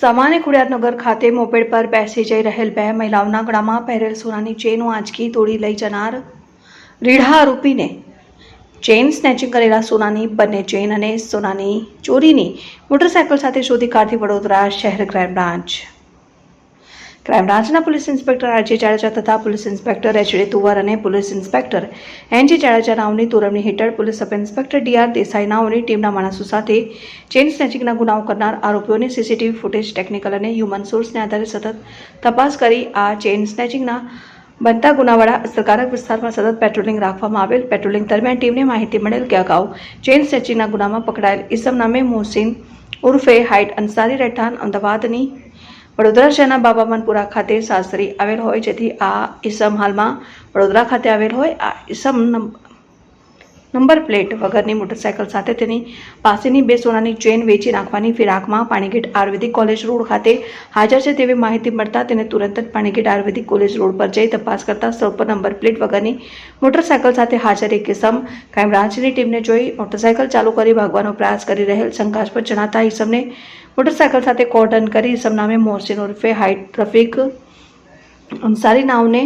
સામાન્ય ખોડિયારનગર ખાતે મોપેડ પર બેસી જઈ રહેલ બે મહિલાઓના ગળામાં પહેરેલ સોનાની ચેનો આંચકી તોડી લઈ જનાર રીઢા આરોપીને ચેઇન સ્નેચિંગ કરેલા સોનાની બંને ચેઇન અને સોનાની ચોરીની મોટરસાયકલ સાથે શોધી કાઢતી વડોદરા શહેર ક્રાઇમ બ્રાન્ચના પોલીસ ઇન્સ્પેક્ટર આરજી જાડેજા તથા પોલીસ ઇન્સ્પેક્ટર એચડી તુવર અને પોલીસ ઇન્સ્પેક્ટર એનજી જાડેજા નાઓની તોરમણી હેઠળ police sub inspector DR Desai નાઓની ટીમના માણસો સાથે ચેઇન સ્નેચિંગના ગુનાઓ કરનાર આરોપીઓની સીસીટીવી ફૂટેજ ટેકનિકલ અને હ્યુમન સોર્સને આધારે સતત તપાસ કરી આ ચેઇન સ્નેચિંગના બનતા ગુનાવાળા અસરકારક વિસ્તારમાં સતત પેટ્રોલિંગ રાખવામાં આવેલ. પેટ્રોલિંગ દરમિયાન ટીમને માહિતી મળેલ કે અગાઉ ચેઇન સ્નેચિંગના ગુનામાં પકડાયેલ ઈસમ નામે મોહસિન ઉર્ફે હાઇટ અંસારી રહેઠાણ અમદાવાદની વડોદરા શહેરના બાબામનપુરા ખાતે સાસરી આવેલ હોય, જેથી આ ઈસમ હાલમાં વડોદરા ખાતે આવેલ હોય. આ ઈસમ નંબર પ્લેટ વગરની મોટરસાયકલ સાથે તેની પાસેની બે સોનાની ચેન વેચી નાખવાની ફિરાકમાં પાણીગેટ આયુર્વેદિક કોલેજ રોડ ખાતે હાજર છે તેવી માહિતી મળતા તેને તુરંત જ પાણીગેટ આયુર્વેદિક કોલેજ રોડ પર જઈ તપાસ કરતા સ્થળ પર નંબર પ્લેટ વગરની મોટરસાયકલ સાથે હાજર એક ઈસમ ક્રાઇમ બ્રાન્ચની ટીમને જોઈ મોટરસાયકલ ચાલુ કરી ભાગવાનો પ્રયાસ કરી રહેલ શંકાસ્પદ જણાતા ઈસમને મોટરસાયકલ સાથે કોર્ડન કરી ઈસમ નામે મોહસિન ઉર્ફે હાઇટ રફીક અંસારી નાવને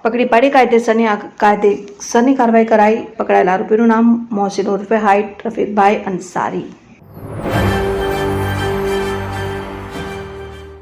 પકડી પાડી કાયદેસરની કાર્યવાહી કરાઈ. પકડાયેલા આરોપીનું નામ મોહસિન ઉર્ફે હાઇટ રફીકભાઈ અંસારી.